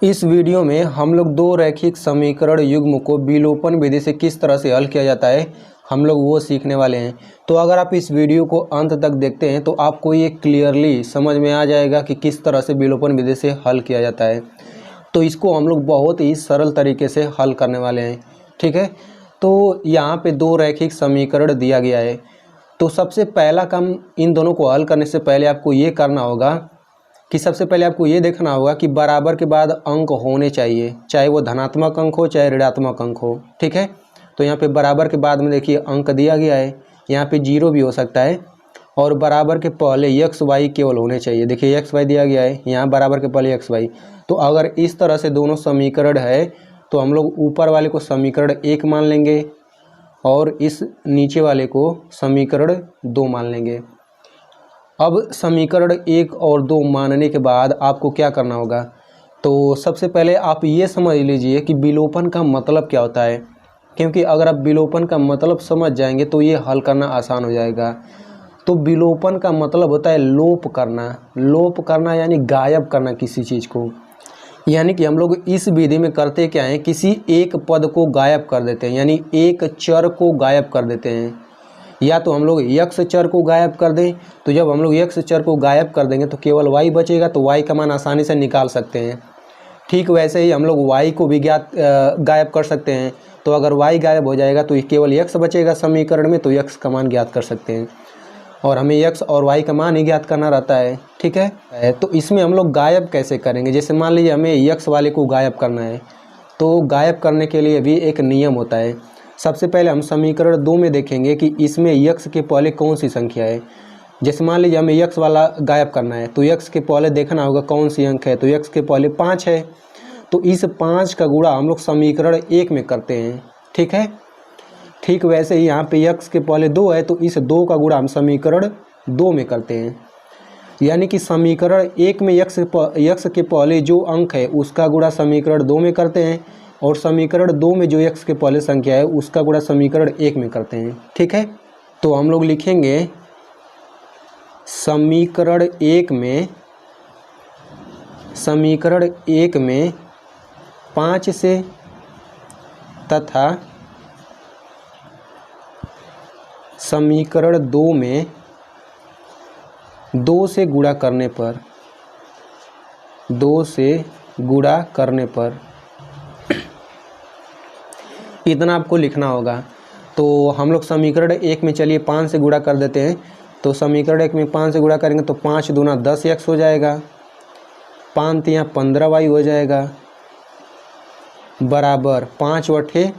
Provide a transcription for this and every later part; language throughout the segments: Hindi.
इस वीडियो में हम लोग दो रैखिक समीकरण युग्म को विलोपन विधि से किस तरह से हल किया जाता है हम लोग वो सीखने वाले हैं। तो अगर आप इस वीडियो को अंत तक देखते हैं तो आपको ये क्लियरली समझ में आ जाएगा कि किस तरह से विलोपन विधि से हल किया जाता है। तो इसको हम लोग बहुत ही सरल तरीके से हल करने वाले हैं, ठीक है। तो यहाँ पे दो रैखिक समीकरण दिया गया है। तो सबसे पहला काम इन दोनों को हल करने से पहले आपको ये करना होगा कि सबसे पहले आपको ये देखना होगा कि बराबर के बाद अंक होने चाहिए, चाहे वो धनात्मक अंक हो चाहे ऋणात्मक अंक हो, ठीक है। तो यहाँ पे बराबर के बाद में देखिए अंक दिया गया है, यहाँ पे 0 भी हो सकता है और बराबर के पहले एक्स वाई केवल होने चाहिए। देखिए एक्स वाई दिया गया है, यहाँ बराबर के पहले एक्स वाई। तो अगर इस तरह से दोनों समीकरण है तो हम लोग ऊपर वाले को समीकरण 1 मान लेंगे और इस नीचे वाले को समीकरण 2 मान लेंगे। अब समीकरण 1 और 2 मानने के बाद आपको क्या करना होगा, तो सबसे पहले आप ये समझ लीजिए कि विलोपन का मतलब क्या होता है, क्योंकि अगर आप विलोपन का मतलब समझ जाएंगे तो ये हल करना आसान हो जाएगा। तो विलोपन का मतलब होता है लोप करना। लोप करना यानी गायब करना किसी चीज़ को, यानी कि हम लोग इस विधि में करते क्या हैं, किसी एक पद को गायब कर देते हैं, यानी एक चर को गायब कर देते हैं। या तो हम लोग यक्स चर को गायब कर दें, तो जब हम लोग यक्स चर को गायब कर देंगे तो केवल y बचेगा, तो y का मान आसानी से निकाल सकते हैं। ठीक वैसे ही हम लोग y को भी गायब कर सकते हैं। तो अगर y गायब हो जाएगा तो केवल x बचेगा समीकरण में, तो x का मान ज्ञात कर सकते हैं। और हमें x और y का मान ही ज्ञात करना रहता है, ठीक है। तो इसमें हम लोग गायब कैसे करेंगे, जैसे मान लीजिए हमें x वाले को गायब करना है, तो गायब करने के लिए भी एक नियम होता है। सबसे पहले हम समीकरण 2 में देखेंगे कि इसमें x के पहले कौन सी संख्या है। जैसे मान लीजिए हमें x वाला गायब करना है, तो x के पहले देखना होगा कौन सी अंक है, तो x के पहले 5 है। तो इस 5 का गुणा हम लोग समीकरण 1 में करते हैं, ठीक है। ठीक वैसे ही यहाँ पे x के पहले 2 है, तो इस 2 का गुणा हम समीकरण 2 में करते हैं। यानी कि समीकरण 1 में x के पहले जो अंक है उसका गुणा समीकरण 2 में करते हैं, और समीकरण 2 में जो x के पहले संख्या है उसका गुणा समीकरण 1 में करते हैं, ठीक है। तो हम लोग लिखेंगे समीकरण 1 में 5 से तथा समीकरण 2 में 2 से गुणा करने पर इतना आपको लिखना होगा। तो हम लोग समीकरण 1 में चलिए 5 से गुणा कर देते हैं। तो समीकरण 1 में 5 से गुणा करेंगे तो 5 दूना 10x हो जाएगा, 5 तिया 15y हो जाएगा, बराबर 5 बटे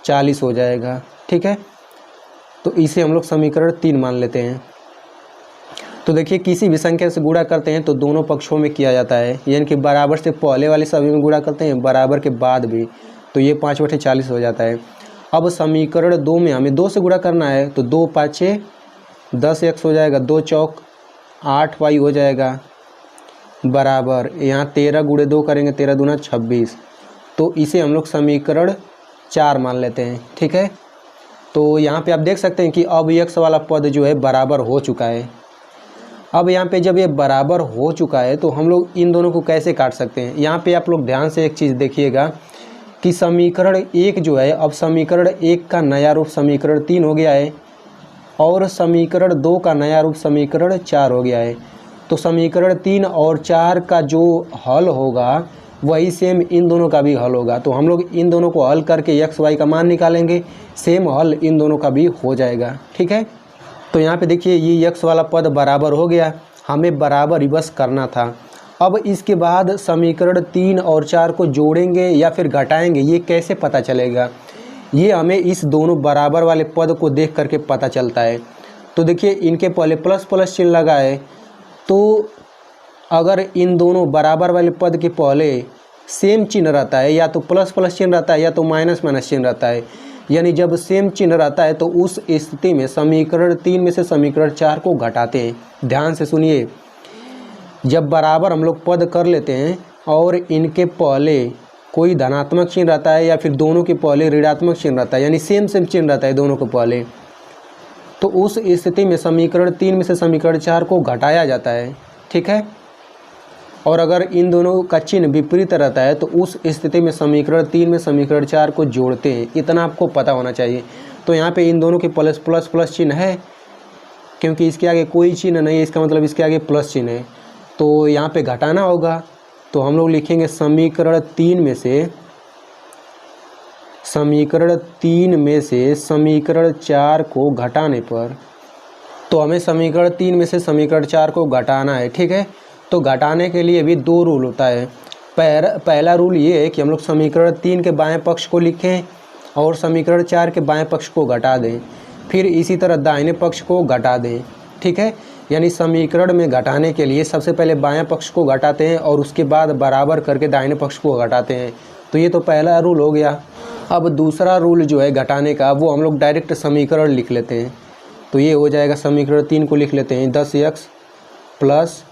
40 हो जाएगा, ठीक है। तो इसे हम लोग समीकरण 3 मान लेते हैं। तो देखिए किसी भी संख्या से गुणा करते हैं तो दोनों पक्षों में किया जाता है, यानी कि बराबर से पहले वाले सभी में गुणा करते हैं, बराबर के बाद भी, तो ये 5 बटे 40 हो जाता है। अब समीकरण 2 में हमें 2 से गुणा करना है, तो 2 5 10x हो जाएगा, 2 चौक 8y हो जाएगा, बराबर यहाँ 13 गुणे 2 करेंगे, 13 दूना 26। तो इसे हम लोग समीकरण 4 मान लेते हैं, ठीक है। तो यहाँ पे आप देख सकते हैं कि अब x वाला पद जो है बराबर हो चुका है। अब यहाँ पे जब ये बराबर हो चुका है तो हम लोग इन दोनों को कैसे काट सकते हैं। यहाँ पे आप लोग ध्यान से एक चीज़ देखिएगा कि समीकरण 1 जो है, अब समीकरण 1 का नया रूप समीकरण 3 हो गया है और समीकरण 2 का नया रूप समीकरण 4 हो गया है। तो समीकरण 3 और 4 का जो हल होगा वही सेम इन दोनों का भी हल होगा। तो हम लोग इन दोनों को हल करके x y का मान निकालेंगे, सेम हल इन दोनों का भी हो जाएगा, ठीक है। तो यहाँ पे देखिए ये x वाला पद बराबर हो गया, हमें बराबर ही बस करना था। अब इसके बाद समीकरण 3 और 4 को जोड़ेंगे या फिर घटाएंगे, ये कैसे पता चलेगा, ये हमें इस दोनों बराबर वाले पद को देख करके पता चलता है। तो देखिए इनके पहले प्लस प्लस चिन्ह लगा है, तो अगर इन दोनों बराबर वाले पद के पहले सेम चिन्ह रहता है, या तो प्लस प्लस चिन्ह रहता है या तो माइनस माइनस चिन्ह रहता है, यानी जब सेम चिन्ह रहता है तो उस स्थिति में समीकरण 3 में से समीकरण 4 को घटाते हैं। ध्यान से सुनिए, जब बराबर हम लोग पद कर लेते हैं और इनके पहले कोई धनात्मक चिन्ह रहता है या फिर दोनों के पहले ऋणात्मक चिन्ह रहता है, यानी सेम चिन्ह रहता है दोनों के पहले, तो उस स्थिति में समीकरण 3 में से समीकरण 4 को घटाया जाता है, ठीक है। और अगर इन दोनों का चिन्ह विपरीत रहता है तो उस स्थिति में समीकरण 3 में समीकरण 4 को जोड़ते हैं। इतना आपको पता होना चाहिए। तो यहाँ पे इन दोनों के प्लस प्लस प्लस चिन्ह है, क्योंकि इसके आगे कोई चिन्ह नहीं है, इसका मतलब इसके आगे प्लस चिन्ह है, तो यहाँ पे घटाना होगा। तो हम लोग लिखेंगे समीकरण 3 में से समीकरण 4 को घटाने पर, तो हमें समीकरण 3 में से समीकरण 4 को घटाना है। ठीक है, तो घटाने के लिए भी 2 रूल होता है। पहला रूल ये है कि हम लोग समीकरण 3 के बाएं पक्ष को लिखें और समीकरण 4 के बाएं पक्ष को घटा दें, फिर इसी तरह दाहिने पक्ष को घटा दें। ठीक है, यानी समीकरण में घटाने के लिए सबसे पहले बाएं पक्ष को घटाते हैं और उसके बाद बराबर करके दाहिने पक्ष को घटाते हैं। तो ये तो पहला रूल हो गया। अब दूसरा रूल जो है घटाने का, वो हम लोग डायरेक्ट समीकरण लिख लेते हैं। तो ये हो जाएगा, समीकरण 3 को लिख लेते हैं 10x प्लस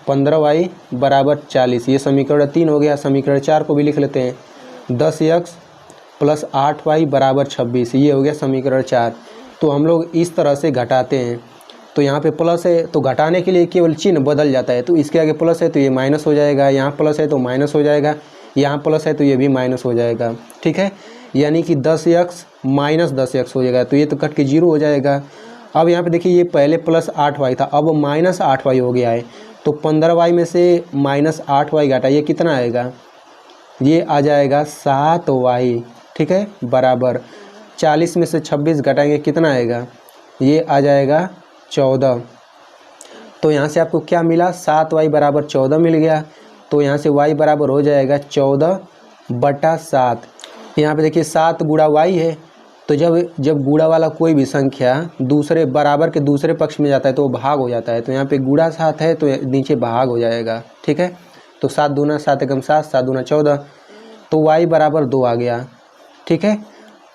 15y बराबर 40। ये समीकरण 3 हो गया। समीकरण 4 को भी लिख लेते हैं 10x प्लस 8y बराबर 26। ये हो गया समीकरण 4। तो हम लोग इस तरह से घटाते हैं। तो यहाँ पे प्लस है तो घटाने के लिए केवल चिन्ह बदल जाता है। तो इसके आगे प्लस है तो ये माइनस हो जाएगा, यहाँ प्लस है तो माइनस हो जाएगा, यहाँ प्लस है तो ये भी माइनस हो जाएगा। ठीक है, यानी कि 10x माइनस 10x हो जाएगा। तो ये तो कट के 0 हो जाएगा। अब यहाँ पे देखिए, ये पहले प्लस 8y था, अब माइनस 8y हो गया है। तो 15y में से माइनस 8y घटाइए, कितना आएगा? ये आ जाएगा 7y। ठीक है, बराबर 40 में से 26 घटाएंगे, कितना आएगा? ये आ जाएगा 14। तो यहाँ से आपको क्या मिला? 7y बराबर 14 मिल गया। तो यहाँ से y बराबर हो जाएगा 14/7। यहाँ पे देखिए 7 गुणा y है। तो जब गुणा वाला कोई भी संख्या दूसरे बराबर के दूसरे पक्ष में जाता है तो वो भाग हो जाता है। तो यहाँ पे गुणा 7 है तो नीचे भाग हो जाएगा। ठीक है, तो 7 दूना 7 एकम 7, 7 दूना 14, तो y बराबर 2 आ गया। ठीक है,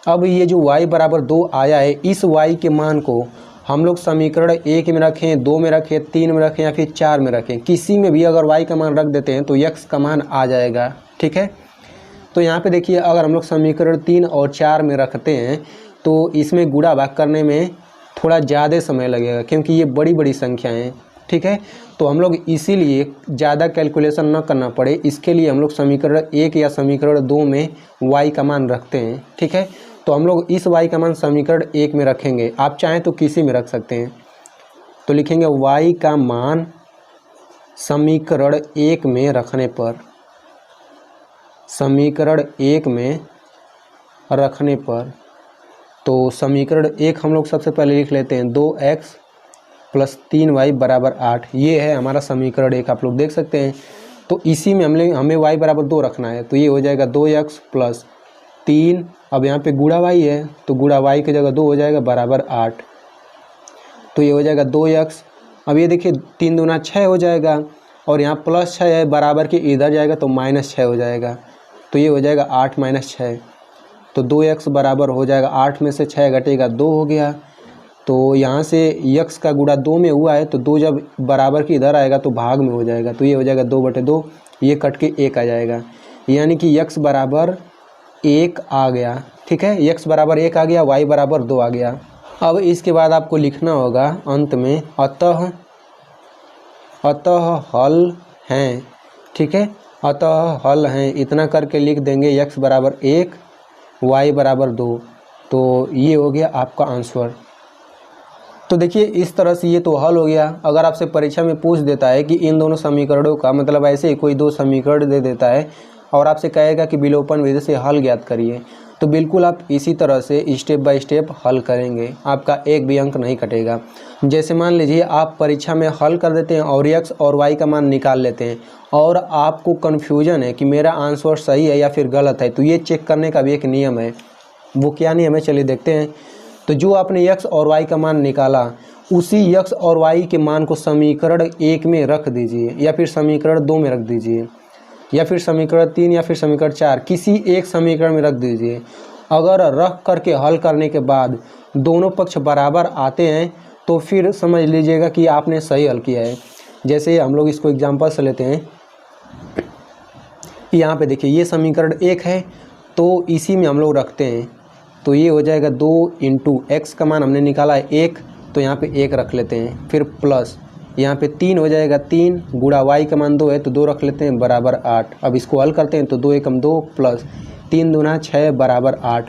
अब ये जो y बराबर 2 आया है, इस y के मान को हम लोग समीकरण 1 में रखें, 2 में रखें, 3 में रखें या फिर 4 में रखें, किसी में भी अगर y का मान रख देते हैं तो x का मान आ जाएगा। ठीक है, तो यहाँ पे देखिए, अगर हम लोग समीकरण 3 और 4 में रखते हैं तो इसमें गुणा भाग करने में थोड़ा ज़्यादा समय लगेगा, क्योंकि ये बड़ी बड़ी संख्याएं हैं। ठीक है, तो हम लोग इसीलिए ज़्यादा कैलकुलेशन न करना पड़े, इसके लिए हम लोग समीकरण 1 या समीकरण 2 में y का मान रखते हैं। ठीक है, तो हम लोग इस y का मान समीकरण 1 में रखेंगे, आप चाहें तो किसी में रख सकते हैं। तो लिखेंगे y का मान समीकरण 1 में रखने पर, समीकरण 1 में रखने पर, तो समीकरण 1 हम लोग सबसे पहले लिख लेते हैं 2x प्लस 3y बराबर 8। ये है हमारा समीकरण 1, आप लोग देख सकते हैं। तो इसी में हमें y बराबर 2 रखना है। तो ये हो जाएगा 2x प्लस 3, अब यहाँ पे गुणा y है तो गुणा y की जगह 2 हो जाएगा बराबर 8। तो ये हो जाएगा 2x। अब ये देखिए 3 दूना 6 हो जाएगा और यहाँ प्लस 6 है, बराबर के इधर जाएगा तो माइनस 6 हो जाएगा। तो ये हो जाएगा 8 माइनस 6, तो 2x बराबर हो जाएगा 8 में से 6 घटेगा 2 हो गया। तो यहाँ से x का गुणा 2 में हुआ है तो 2 जब बराबर के इधर आएगा तो भाग में हो जाएगा। तो ये हो जाएगा 2/2, ये कट के 1 आ जाएगा, यानी कि x बराबर 1 आ गया। ठीक है, x बराबर 1 आ गया, y बराबर 2 आ गया। अब इसके बाद आपको लिखना होगा अंत में अतः हल हैं। ठीक है, अतः हल हैं, इतना करके लिख देंगे x बराबर 1, y बराबर 2। तो ये हो गया आपका आंसर। तो देखिए इस तरह से ये तो हल हो गया। अगर आपसे परीक्षा में पूछ देता है कि इन दोनों समीकरणों का मतलब, ऐसे ही कोई 2 समीकरण दे देता है और आपसे कहेगा कि विलोपन विधि से हल ज्ञात करिए, तो बिल्कुल आप इसी तरह से स्टेप बाय स्टेप हल करेंगे, आपका एक भी अंक नहीं कटेगा। जैसे मान लीजिए आप परीक्षा में हल कर देते हैं और x और y का मान निकाल लेते हैं और आपको कन्फ्यूजन है कि मेरा आंसर सही है या फिर गलत है, तो ये चेक करने का भी एक नियम है। वो क्या नियम है, चलिए देखते हैं। तो जो आपने x और y का मान निकाला, उसी x और y के मान को समीकरण 1 में रख दीजिए या फिर समीकरण 2 में रख दीजिए या फिर समीकरण 3 या फिर समीकरण 4, किसी एक समीकरण में रख दीजिए। अगर रख करके हल करने के बाद दोनों पक्ष बराबर आते हैं तो फिर समझ लीजिएगा कि आपने सही हल किया है। जैसे हम लोग इसको एग्जांपल से लेते हैं, यहाँ पे देखिए ये समीकरण 1 है तो इसी में हम लोग रखते हैं। तो ये हो जाएगा 2 × x का मान हमने निकाला है 1, तो यहाँ पे 1 रख लेते हैं, फिर प्लस यहाँ पे 3 हो जाएगा, 3 गुणा y का मान 2 है तो 2 रख लेते हैं बराबर 8। अब इसको हल करते हैं तो 2 एकम 2 प्लस 3 दूना 6 बराबर 8।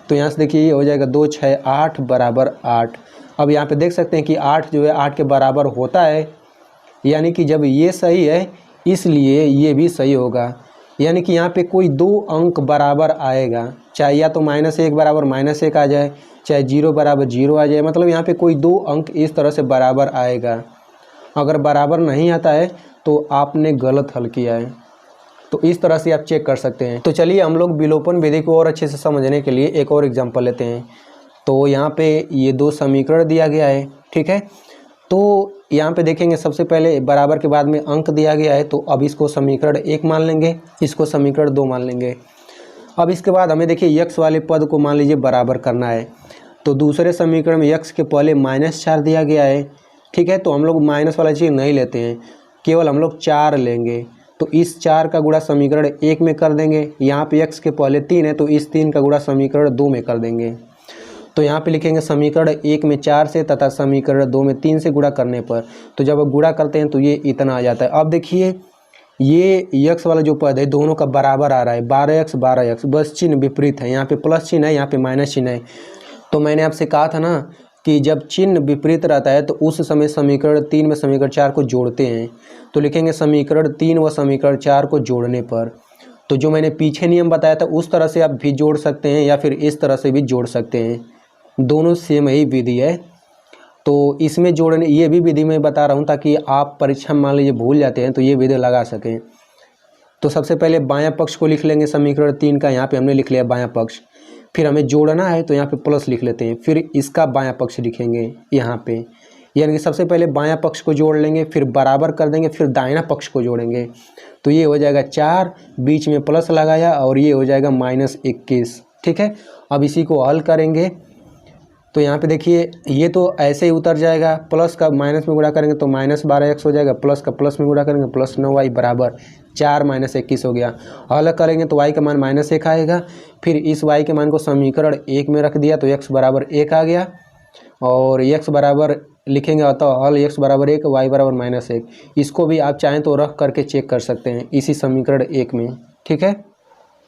तो यहाँ से देखिए ये हो जाएगा 2 6 8 बराबर 8। अब यहाँ पे देख सकते हैं कि 8 जो है 8 के बराबर होता है, यानी कि जब ये सही है इसलिए ये भी सही होगा। यानी कि यहाँ पे कोई 2 अंक बराबर आएगा, चाहे या तो -1 बराबर -1 आ जाए, चाहे 0 बराबर 0 आ जाए, मतलब यहाँ पे कोई 2 अंक इस तरह से बराबर आएगा। अगर बराबर नहीं आता है तो आपने गलत हल किया है। तो इस तरह से आप चेक कर सकते हैं। तो चलिए हम लोग विलोपन विधि को और अच्छे से समझने के लिए एक और एग्जांपल लेते हैं। तो यहाँ पे ये 2 समीकरण दिया गया है, ठीक है। तो यहाँ पे देखेंगे सबसे पहले बराबर के बाद में अंक दिया गया है, तो अब इसको समीकरण 1 मान लेंगे, इसको समीकरण 2 मान लेंगे। अब इसके बाद हमें देखिए यक्स वाले पद को मान लीजिए बराबर करना है। तो दूसरे समीकरण में यक्स के पहले -4 दिया गया है, ठीक है। तो हम लोग माइनस वाला चीज़ नहीं लेते हैं, केवल हम लोग 4 लेंगे। तो इस 4 का गुणा समीकरण 1 में कर देंगे। यहाँ पे x के पहले 3 है तो इस 3 का गुणा समीकरण 2 में कर देंगे। तो यहाँ पे लिखेंगे समीकरण 1 में 4 से तथा समीकरण 2 में 3 से गुणा करने पर, तो जब आप गुणा करते हैं तो ये इतना आ जाता है। अब देखिए ये x वाला जो पद है दोनों का बराबर आ रहा है, 12x, बस चिन्ह विपरीत है। यहाँ पे प्लस चिन्ह है, यहाँ पे माइनस चिन्ह है। तो मैंने आपसे कहा था ना कि जब चिन्ह विपरीत रहता है तो उस समय समीकरण 3 में समीकरण 4 को जोड़ते हैं। तो लिखेंगे समीकरण 3 व समीकरण 4 को जोड़ने पर। तो जो मैंने पीछे नियम बताया था उस तरह से आप भी जोड़ सकते हैं या फिर इस तरह से भी जोड़ सकते हैं, दोनों सेम ही विधि है। तो इसमें जोड़ने ये भी विधि मैं बता रहा हूँ ताकि आप परीक्षा में मान लीजिए भूल जाते हैं तो ये विधि लगा सकें। तो सबसे पहले बायां पक्ष को लिख लेंगे समीकरण 3 का, यहाँ पे हमने लिख लिया बायां पक्ष। फिर हमें जोड़ना है तो यहाँ पे प्लस लिख लेते हैं, फिर इसका बायां पक्ष लिखेंगे यहाँ पे, यानी कि सबसे पहले बायां पक्ष को जोड़ लेंगे, फिर बराबर कर देंगे, फिर दाहिना पक्ष को जोड़ेंगे। तो ये हो जाएगा 4, बीच में प्लस लगाया और ये हो जाएगा -21, ठीक है। अब इसी को हल करेंगे तो यहाँ पे देखिए ये तो ऐसे ही उतर जाएगा, प्लस का माइनस में गुणा करेंगे तो -12x हो जाएगा, प्लस का प्लस में गुणा करेंगे +9y बराबर 4 - 21 हो गया। हल करेंगे तो y का मान -1 आएगा, फिर इस y के मान को समीकरण 1 में रख दिया तो x बराबर 1 आ गया, और x बराबर लिखेंगे तो हल x बराबर 1, y बराबर -1। इसको भी आप चाहें तो रख करके चेक कर सकते हैं इसी समीकरण 1 में, ठीक है।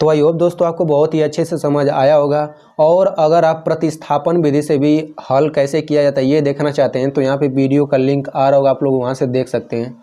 तो आई होप दोस्तों आपको बहुत ही अच्छे से समझ आया होगा। और अगर आप प्रतिस्थापन विधि से भी हल कैसे किया जाता है ये देखना चाहते हैं तो यहाँ पे वीडियो का लिंक आ रहा होगा, आप लोग वहाँ से देख सकते हैं।